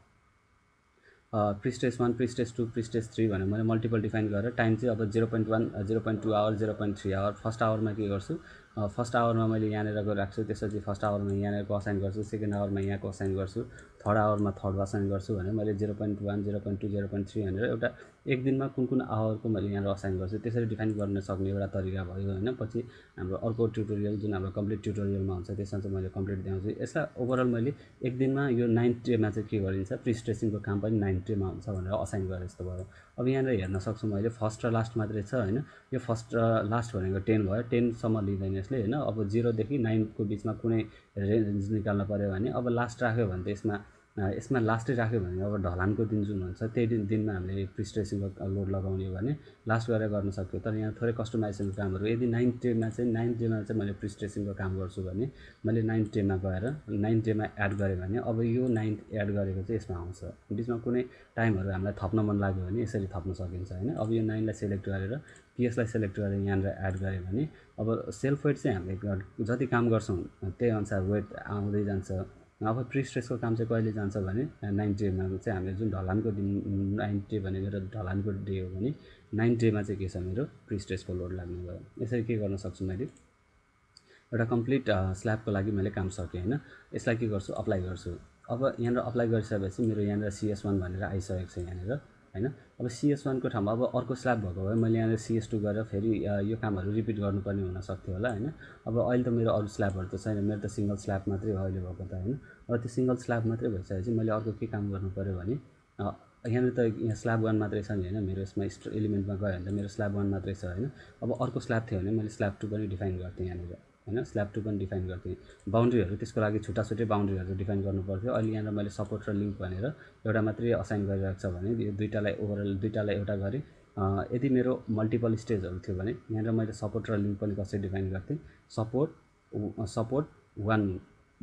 प्रिस्ट्रेस 1 प्रिस्ट्रेस 2 प्रिस्ट्रेस 3 भनेर मैले मल्टिपल डिफाइन गरेर टाइम चाहिँ अब 0.1 0.2 आवर 0.3 आवर फर्स्ट आवरमा के गर्छु फर्स्ट आवरमा मैले यहाँनिरको राख्छु त्यसपछि फर्स्ट आवरमा यहाँनिरको असाइन गर्छु सेकेन्ड आवरमा यहाँको असाइन गर्छु थर्ड आवरमा थर्ड असाइन गर्छु भने मैले 0.1 0.2 0.3 भनेर एउटा एक दिनमा कुन आवरको मैले यहाँनिर असाइन गर्छु त्यसरी डिफाइन गर्न सक्ने एउटा तरिका भयो हैन पछि हाम्रो अर्को ट्युटोरियल जुन हाम्रो कम्प्लिट ट्युटोरियलमा हुन्छ त्यसमा चाहिँ मैले कम्प्लिट देखाउँछु यसलाई ओभरअल मैले एक दिनमा यो 9th डेमा चाहिँ के गरिन्छ प्रिस्ट्रेसिङको काम पनि 9th डेमा हुन्छ भनेर असाइन गरेँ जस्तो भयो अब यहाँनिर हेर्न सक्छु मैले फर्स्ट र लास्ट मात्रै छ हैन यो फर्स्ट र लास्ट भनेको 10 भयो 10 सम्म लिँदैन यसले हैन अब 0 देखि 9 को बीचमा कुनै रेन्ज निकाल्न पर्यो भने अब लास्ट राख्यो भने त यसमा लास्टै राख्यो भने अब ढलानको दिन जुन हुन्छ त्यही दिनमा हामीले प्रिस्ट्रेसिङको लोड लगाउने हो भने लास्ट गरेर गर्न सक्यो तर यहाँ थोरै कस्टमाइजेसनको कामहरू यदि 9th डेमा चाहिँ मैले प्रिस्ट्रेसिङको काम गर्छु भने मैले 9th डेमा गएर 9th डेमा एड गरेँ भने अब यो 9th एड गरेको चाहिँ यसमा आउँछ बिचमा कुनै टाइमहरू हामीलाई थप्न मन लाग्यो भने यसरी थप्न सकिन्छ हैन अब यो 9 लाई सिलेक्ट गरेर PS लाई सिलेक्ट गरेर यहाँनिर एड गरेँ भने अब सेल्फ वेट चाहिँ हामीले जति काम गर्छौँ त्यही अनुसार वेट आउँदै जान्छ अब प्रिस्ट्रेसको काम चाहिँ कहिले जान्छ भने 9th डेमा चाहिँ हामीले जुन ढलानको दिन 9th डे भने मेरो ढलानको डे हो भने 9th डेमा चाहिँ के छ मेरो प्रिस्ट्रेसको लोड लाग्ने भयो यसरी के गर्न सक्छु मैले एउटा कम्प्लिट स्ल्याबको लागि मैले काम सकेँ हैन यसलाई के गर्छु अप्लाई गर्छु अब यहाँनिर अप्लाई गरिसकेपछि मेरो यहाँनिर CS1 भनेर आइसकेको छ यहाँनिर हैन अब CS1 को ठाउँमा अब अर्को स्ल्याब भएको भए मैले यहाँनिर CS2 गरेर फेरि यो कामहरू रिपिट गर्नुपर्ने हुन सक्थ्यो होला हैन अब अहिले त मेरो अरू स्ल्याबहरू त छैन मेरो त सिंगल स्ल्याब मात्रै हो अहिले भएको त हैन अब त्यो सिंगल स्ल्याब मात्रै भइसकेपछि मैले अर्को के काम गर्नु पर्यो भने यहाँनिर त यहाँ स्ल्याब 1 मात्रै छ नि हैन मेरो यसमा एलिमेन्टमा गयो भने त मेरो स्ल्याब 1 मात्रै छ हैन अब अर्को स्ल्याब थियो भने मैले स्ल्याब 2 पनि डिफाइन गर्थेँ यहाँनिर हैन स्ल्याब 2 पनि डिफाइन गर्थेँ बाउन्ड्रीहरू त्यसको लागि छुट्टा छुट्टै बाउन्ड्रीहरू डिफाइन गर्नु पर्थ्यो अहिले यहाँनिर मैले सपोर्ट र लिङ्क भनेर एउटा मात्रै असाइन गरिरहेको छ भने यो दुईटालाई ओभरअल दुईटालाई एउटा गरेँ यदि मेरो मल्टिपल स्टेजहरू थियो भने यहाँनिर मैले सपोर्ट र लिङ्क पनि कसरी डिफाइन गर्थेँ सपोर्ट 1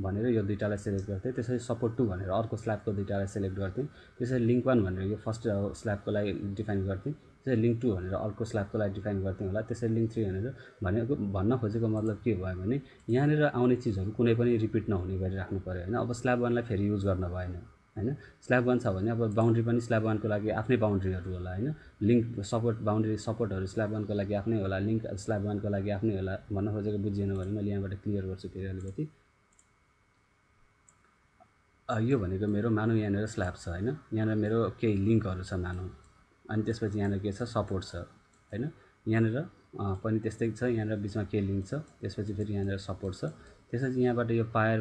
भनेर यो दुईटालाई सेलेक्ट गर्थेँ, त्यसरी सपोर्ट 2 भनेर अर्को स्ल्याबको दुईटालाई सेलेक्ट गर्थेँ, त्यसरी लिङ्क 1 भनेर यो फर्स्ट स्ल्याबको लागि डिफाइन गर्थेँ, त्यसरी लिङ्क 2 भनेर अर्को स्ल्याबको लागि डिफाइन गर्थेँ होला, त्यसरी लिङ्क 3 भनेर भनेको भन्न खोजेको मतलब के भयो भने यहाँनिर आउने चिजहरू कुनै पनि रिपिट नहुने गरी राख्नु पऱ्यो होइन। अब स्ल्याब 1लाई फेरि युज गर्न भएन होइन। स्ल्याब 1 छ भने अब बाउन्ड्री पनि स्ल्याब 1को लागि आफ्नै बाउन्ड्रीहरू होला होइन। लिङ्क सपोर्ट बाउन्ड्री सपोर्टहरू स्ल्याब 1को लागि आफ्नै होला, लिङ्क स्ल्याब 1को लागि आफ्नै होला। भन्न खोजेको बुझिएन भने मैले यहाँबाट क्लियर गर्छु फेरि अलिकति। यो भनेको मेरो मानौँ यहाँनिर स्ल्याब छ होइन, यहाँनिर मेरो केही लिङ्कहरू छ मानौँ, अनि त्यसपछि यहाँनिर के छ सपोर्ट छ होइन। यहाँनिर पनि त्यस्तै छ, यहाँनिर बिचमा के लिङ्क छ, त्यसपछि फेरि यहाँनिर सपोर्ट छ, त्यसपछि यहाँबाट यो पायर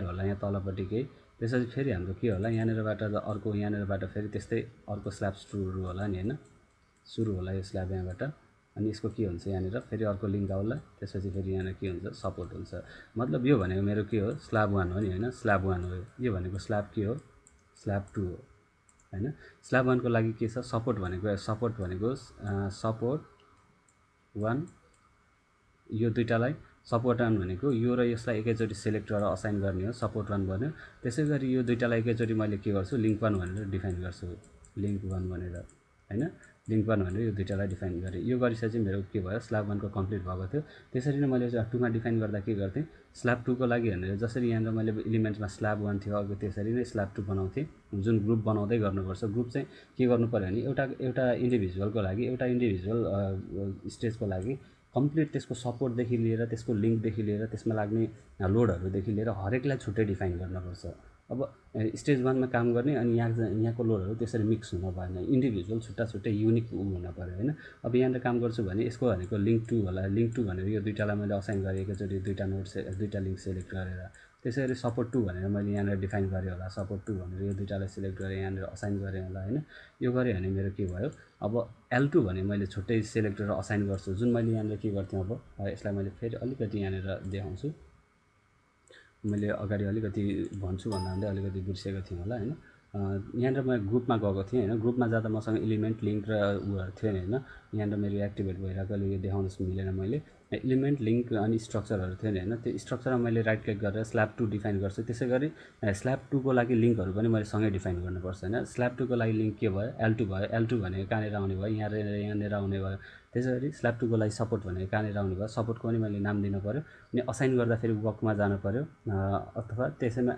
होला यहाँ तलपट्टि केही, त्यसपछि फेरि हाम्रो के होला यहाँनिरबाट अर्को, यहाँनिरबाट फेरि त्यस्तै अर्को स्ल्याब सुरु होला नि होइन, सुरु होला यो स्ल्याब यहाँबाट, अनि यसको के हुन्छ यहाँनिर फेरि अर्को लिङ्क आउला, त्यसपछि फेरि यहाँनिर के हुन्छ सपोर्ट हुन्छ। मतलब यो भनेको मेरो के हो स्ल्याब 1 हो नि होइन, स्ल्याब 1 हो यो भनेको, स्ल्याब के हो स्ल्याब 2 हो होइन। स्ल्याब 1 को लागि के छ सपोर्ट भनेको सपोर्ट 1, यो दुईटालाई सपोर्ट 1 भनेको यो र यसलाई एकैचोटि सेलेक्ट गरेर असाइन गर्ने हो, सपोर्ट 1 भन्यो। त्यसै गरी यो दुईटालाई एकैचोटि मैले के गर्छु लिङ्क 1 भनेर डिफाइन गर्छु, लिङ्क 1 भनेर होइन, लिङ्क 1 भनेर यो दुईटालाई डिफाइन गरेँ। यो गरिसकेपछि मेरो के भयो स्ल्याब 1 को कम्प्लिट भएको थियो। त्यसरी नै मैले 2 मा डिफाइन गर्दा के गर्थेँ स्ल्याब 2 को लागि भनेर जसरी यहाँनिर मैले इलिमेन्ट्समा स्ल्याब 1 थियो अघि त्यसरी नै स्ल्याब 2 बनाउँथेँ, जुन ग्रुप बनाउँदै गर्नुपर्छ। ग्रुप चाहिँ के गर्नु पऱ्यो भने एउटा इन्डिभिजुअलको लागि, एउटा इन्डिभिजुअल स्टेजको लागि कम्प्लिट त्यसको सपोर्टदेखि लिएर त्यसको लिङ्कदेखि लिएर त्यसमा लाग्ने लोडहरूदेखि लिएर हरेकलाई छुट्टै डिफाइन गर्नुपर्छ। अब स्टेज 1 मा काम गर्ने अनि यहाँको लोडहरू त्यसरी मिक्स हुन भएन, इन्डिभिजुअल छुट्टा छुट्टै युनिक हुन पऱ्यो होइन। अब यहाँनिर काम गर्छु भने यसको भनेको लिङ्क 2 होला, लिङ्क 2 भनेर यो दुईटालाई मैले असाइन गरेँ एकैचोटि, दुईटा लिङ्क सेलेक्ट गरेर। त्यसै गरी सपोर्ट 2 भनेर मैले यहाँनिर डिफाइन गरेँ होला, सपोर्ट 2 भनेर यो दुईटालाई सेलेक्ट गरेँ यहाँनिर असाइन गरेँ होला होइन। यो गरेँ भने मेरो के भयो अब L2 भने मैले छुट्टै सेलेक्ट गरेर असाइन गर्छु, जुन मैले यहाँनिर के गर्थेँ अब यसलाई मैले फेरि अलिकति यहाँनिर देखाउँछु। मैले अगाडि अलिकति भन्छु भन्दा अलिकति बिर्सेको थिएँ होला होइन। यहाँनिर म ग्रुपमा गएको थिएँ होइन, ग्रुपमा जाँदा मसँग इलिमेन्ट लिङ्क र उयोहरू थियो नि होइन। यहाँनिर मेरो एक्टिभेट भइरहेकोले यो देखाउन मिलेन, मैले इलिमेन्ट लिङ्क अनि स्ट्रक्चरहरू थियो नि होइन। त्यो स्ट्रक्चरमा मैले राइट क्लिक गरेर स्ल्याब 2 डिफाइन गर्छु। त्यसै गरी स्ल्याब 2 को लागि लिङ्कहरू पनि मैले सँगै डिफाइन गर्नुपर्छ होइन। स्ल्याब 2 को लागि लिङ्क के भयो L2 भयो, L2 भनेको कहाँनिर आउने भयो यहाँनिर आउने भयो। त्यसै गरी स्ल्याब 2 को लागि सपोर्ट भनेको कहाँनिर आउने भयो, सपोर्टको पनि मैले नाम दिनु पऱ्यो, अनि असाइन गर्दा फेरि वर्कमा जानु पऱ्यो, अथवा त्यसैमा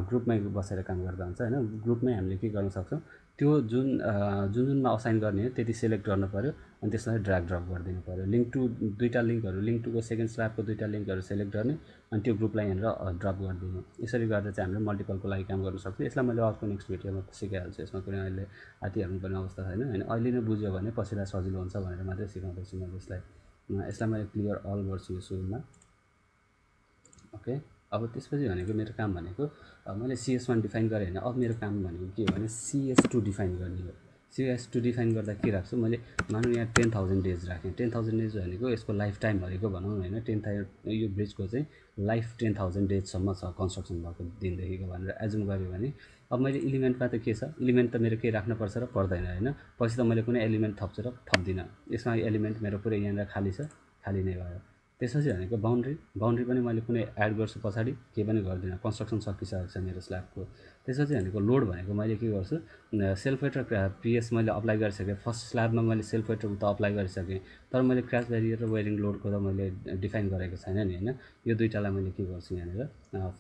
ग्रुपमै बसेर काम गर्दा हुन्छ होइन। ग्रुपमै हामीले के गर्न सक्छौँ त्यो जुनमा असाइन गर्ने हो त्यति सेलेक्ट गर्नु पऱ्यो, अनि त्यसलाई ड्र्याग ड्रप गरिदिनु पऱ्यो। लिङ्क 2 दुईटा लिङ्कहरू, लिङ्क 2 को सेकेन्ड स्ल्याबको दुईटा लिङ्कहरू सेलेक्ट गर्ने, अनि त्यो ग्रुपलाई यहाँनिर ड्रप गरिदिने। यसरी गरेर चाहिँ हामीले मल्टिपलको लागि काम गर्न सक्छौँ। यसलाई मैले अर्को नेक्स्ट भिडियोमा सिकाइहाल्छु, यसमा कुनै अहिले हातिहाल्नु पर्ने अवस्था छैन होइन। अहिले नै बुझ्यो भने पछिलाई सजिलो हुन्छ भनेर मात्रै सिकाउँदैछु मैले यसलाई मैले क्लियर अल गर्छु यो सुरुमा ओके। अब त्यसपछि भनेको मेरो काम भनेको मैले CS1 डिफाइन गरेँ होइन। अब मेरो काम भनेको के हो भने CS2 डिफाइन गर्ने हो। CS2 डिफाइन गर्दा के राख्छु मैले, मानौँ यहाँ 10,000 डेज राखेँ। 10,000 डेज भनेको यसको लाइफ टाइम भनेको भनौँ होइन, यो ब्रिजको चाहिँ लाइफ 10,000 डेजसम्म छ कन्स्ट्रक्सन भएको दिनदेखिको भनेर एजुम गऱ्यो भने, अब मैले इलिमेन्टमा त के छ, इलिमेन्ट त मेरो केही राख्नुपर्छ र पर्दैन होइन। पछि त मैले कुनै एलिमेन्ट थप्छु र थप्दिनँ, यसमा एलिमेन्ट मेरो पुरै यहाँनिर खाली छ, खाली नै भयो। त्यसपछि भनेको बाउन्ड्री पनि मैले कुनै एड गर्छु पछाडि, केही पनि गर्दिनँ, कन्स्ट्रक्सन सकिसकेको छ मेरो स्ल्याबको। त्यसपछि भनेको लोड भनेको मैले के गर्छु सेल्फ वेट र PS मैले अप्लाई गरिसकेँ। फर्स्ट स्ल्याबमा मैले सेल्फ वेट त अप्लाई गरिसकेँ, तर मैले क्र्यास ब्यारियर र वेयरिङ लोडको त मैले डिफाइन गरेको छैन नि होइन। यो दुईटालाई मैले के गर्छु यहाँनिर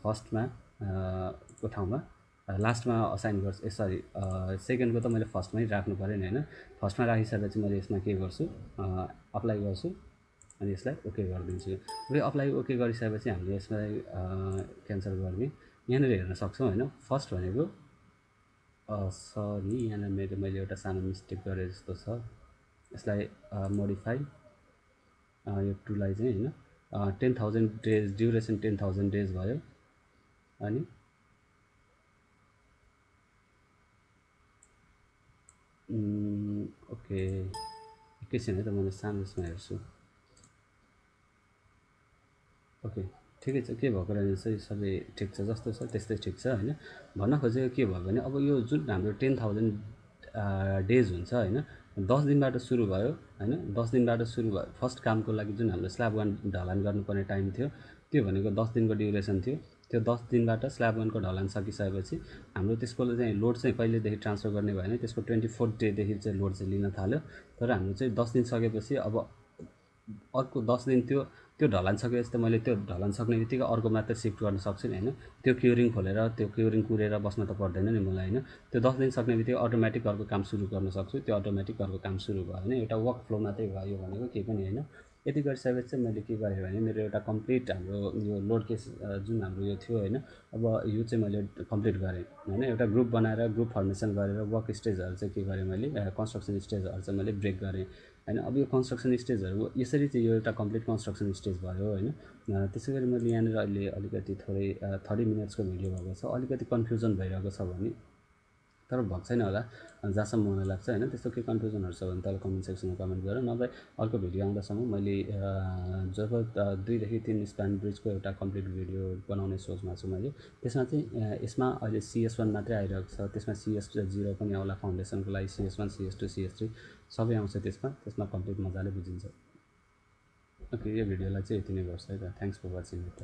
फर्स्टमा को ठाउँमा लास्टमा असाइन गर्छु, सेकेन्डको त मैले फर्स्टमै राख्नु पऱ्यो नि होइन। फर्स्टमा राखिसकेपछि मैले यसमा के गर्छु अप्लाई गर्छु, अनि यसलाई ओके गरिदिन्छु। र अप्लाई ओके गरिसकेपछि हामीले यसलाई क्यान्सल गर्ने यहाँनिर हेर्न सक्छौँ होइन। फर्स्ट भनेको सरी यहाँनिर मैले एउटा सानो मिस्टेक गरेँ जस्तो छ, यसलाई मोडिफाई यो 2 लाई चाहिँ होइन 10,000 डेज ड्युरेसन 10,000 डेज भयो। अनि ओके एकैछिन है त मैले सानो यसमा हेर्छु। ओके ठिकै छ, के भएको रहेछ सबै ठिक छ, जस्तो छ त्यस्तै ठिक छ होइन। भन्न खोजेको के भयो भने अब यो जुन हाम्रो 10,000 डेज हुन्छ होइन, 10 दिनबाट सुरु भयो होइन। 10 दिनबाट सुरु भयो फर्स्ट कामको लागि, जुन हाम्रो स्ल्याब 1 ढलान गर्नुपर्ने टाइम थियो त्यो भनेको 10 दिनको ड्युरेसन थियो। त्यो 10 दिनबाट स्ल्याब 1 को ढलान सकिसकेपछि हाम्रो त्यसको चाहिँ लोड चाहिँ कहिलेदेखि ट्रान्सफर गर्ने भयो भने त्यसको 24 डेदेखि चाहिँ लोड चाहिँ लिन थाल्यो। तर हाम्रो चाहिँ 10 दिन सकेपछि अब अर्को 10 दिन त्यो ढलान सकेपछि त मैले त्यो ढलान सक्ने बित्तिकै अर्को मात्र सिफ्ट गर्न सक्छु नि होइन। त्यो क्युरिङ खोलेर त्यो क्युरिङ कुरेर बस्न त पर्दैन नि मलाई होइन। त्यो 10 दिन सक्ने बित्तिकै अटोमेटिक अर्को काम सुरु गर्न सक्छु। त्यो अटोमेटिक अर्को काम सुरु भयो होइन। एउटा वर्क फ्लो मात्रै भयो भनेको केही पनि होइन। यति गरिसकेपछि चाहिँ मैले के गरेँ भने मेरो एउटा कम्प्लिट हाम्रो यो लोड केस जुन हाम्रो यो थियो होइन, अब यो चाहिँ मैले कम्प्लिट गरेँ होइन। एउटा ग्रुप बनाएर ग्रुप फर्मेसन गरेर वर्क स्टेजहरू चाहिँ के गरेँ मैले, कन्स्ट्रक्सन स्टेजहरू चाहिँ मैले ब्रेक गरेँ होइन। अब यो कन्स्ट्रक्सन स्टेजहरू यसरी चाहिँ यो एउटा कम्प्लिट कन्स्ट्रक्सन स्टेज भयो होइन। त्यसै गरी मैले यहाँनिर अहिले अलिकति थोरै 30 मिनट्सको भिडियो भएको छ, अलिकति कन्फ्युजन भइरहेको छ भने, तर भएको छैन होला जहाँसम्म मलाई लाग्छ होइन। त्यस्तो केही कन्फ्युजनहरू छ भने तल कमेन्ट सेक्सनमा कमेन्ट गरेर, नभए अर्को भिडियो आउँदासम्म मैले जब 2 देखि 3 स्प्यान ब्रिजको एउटा कम्प्लिट भिडियो बनाउने सोचमा छु मैले। त्यसमा चाहिँ यसमा अहिले CS1 मात्रै आइरहेको छ, त्यसमा CS0 पनि आउला फाउन्डेसनको लागि, CS1 CS2 CS3 सबै आउँछ त्यसमा कम्प्लिट मजाले बुझिन्छ। ओके, यो भिडियोलाई चाहिँ यति नै गर्छ है त। Thanks for watching it.